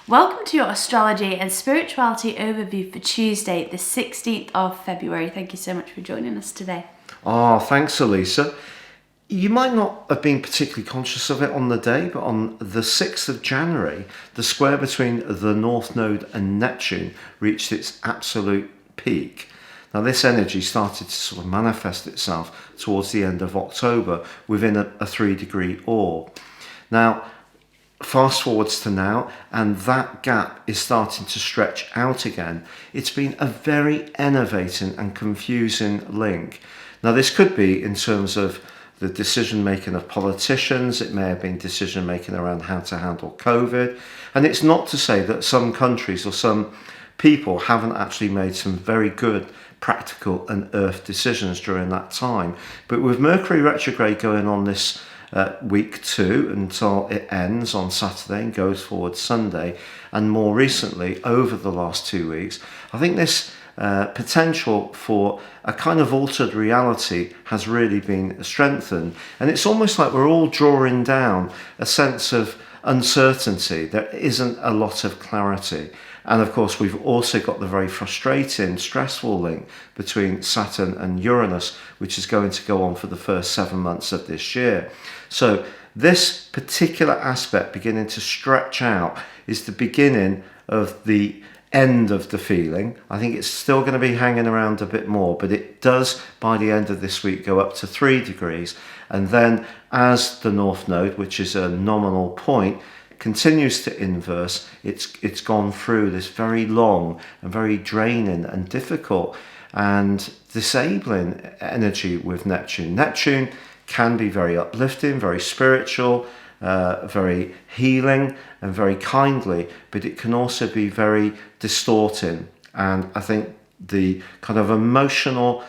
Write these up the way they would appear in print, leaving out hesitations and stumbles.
Welcome to your astrology and spirituality overview for Tuesday, the 16th of February. Thank you so much for joining us today. Oh, thanks, Elisa. You might not have been particularly conscious of it on the day, but on the 6th of January, the square between the North Node and Neptune reached its absolute peak. Now, this energy started to sort of manifest itself towards the end of October within a 3-degree orb. Now, fast forwards to now, and that gap is starting to stretch out again. It's been a very enervating and confusing link. Now, this could be in terms of the decision making of politicians. It may have been decision making around how to handle COVID. And it's not to say that some countries or some people haven't actually made some very good practical and earth decisions during that time. But with Mercury retrograde going on this week 2 until it ends on Saturday and goes forward Sunday, and more recently over the last 2 weeks, I think this potential for a kind of altered reality has really been strengthened, and it's almost like we're all drawing down a sense of uncertainty. There isn't a lot of clarity. And of course, we've also got the very frustrating, stressful link between Saturn and Uranus, which is going to go on for the first 7 months of this year. So this particular aspect beginning to stretch out is the beginning of the end of the feeling. I think it's still going to be hanging around a bit more, but it does by the end of this week go up to 3 degrees. And then as the North Node, which is a nominal point, continues to inverse, it's gone through this very long and very draining and difficult and disabling energy with Neptune. Neptune can be very uplifting, very spiritual, very healing and very kindly, but it can also be very distorting. And I think the kind of emotional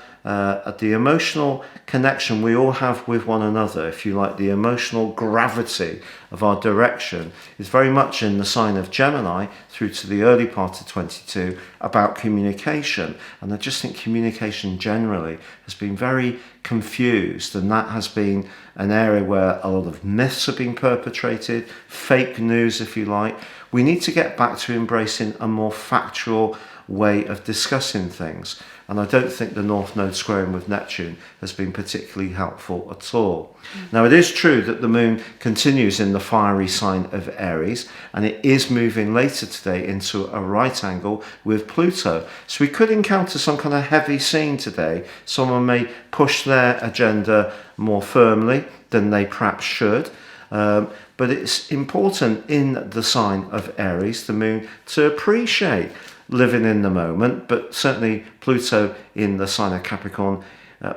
connection we all have with one another, if you like, the emotional gravity of our direction is very much in the sign of Gemini through to the early part of 22 about communication. And I just think communication generally has been very confused, and that has been an area where a lot of myths have been perpetrated, fake news, if you like. We need to get back to embracing a more factual way of discussing things. And I don't think the North Node squaring with Neptune has been particularly helpful at all. Now, it is true that the moon continues in the fiery sign of Aries, and it is moving later today into a right angle with Pluto. So we could encounter some kind of heavy scene today. Someone may push their agenda more firmly than they perhaps should. But it's important in the sign of Aries, the moon, to appreciate living in the moment, but certainly Pluto in the sign of Capricorn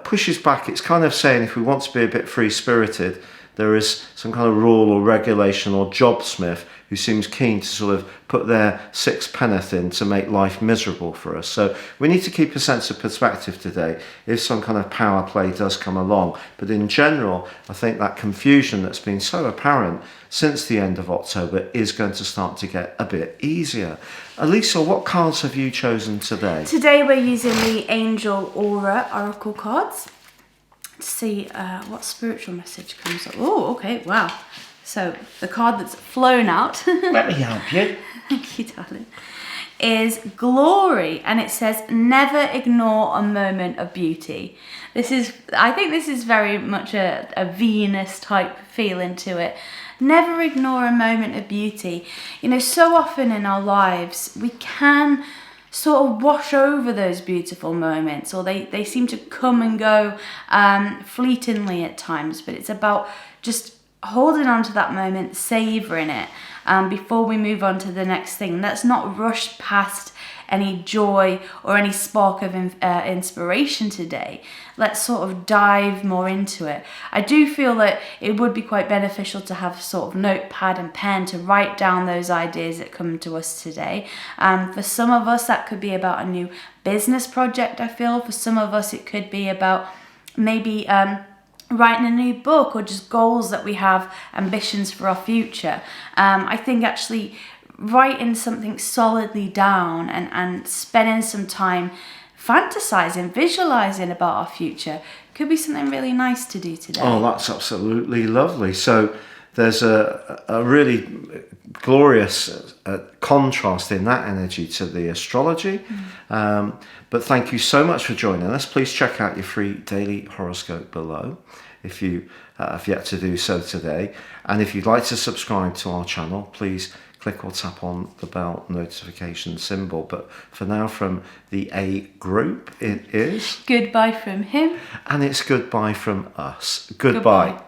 pushes back. It's kind of saying if we want to be a bit free-spirited, there is some kind of rule or regulation or jobsmith who seems keen to sort of put their sixpenneth in to make life miserable for us. So we need to keep a sense of perspective today if some kind of power play does come along. But in general, I think that confusion that's been so apparent since the end of October is going to start to get a bit easier. Elisa, what cards have you chosen today? Today we're using the Angel Aura Oracle cards to see what spiritual message comes up. Oh, okay, wow. So the card that's flown out, Let me help you. thank you, darling, is Glory, and it says, never ignore a moment of beauty. I think this is very much a Venus type feeling to it. Never ignore a moment of beauty. You know, so often in our lives, we can sort of wash over those beautiful moments, or they seem to come and go fleetingly at times, but it's about just holding on to that moment, savouring it before we move on to the next thing. Let's not rush past any joy or any spark of inspiration today. Let's sort of dive more into it. I do feel that it would be quite beneficial to have sort of notepad and pen to write down those ideas that come to us today. For some of us, that could be about a new business project, I feel. For some of us, it could be about maybe writing a new book, or just goals that we have, ambitions for our future. I think actually writing something solidly down and spending some time fantasizing, visualizing about our future could be something really nice to do today. Oh, that's absolutely lovely. So there's a really glorious contrast in that energy to the astrology. But thank you so much for joining us. Please check out your free daily horoscope below if you have yet to do so today. And if you'd like to subscribe to our channel, please click or tap on the bell notification symbol. But for now, from the A group, it is Goodbye from him. and it's goodbye from us. Goodbye.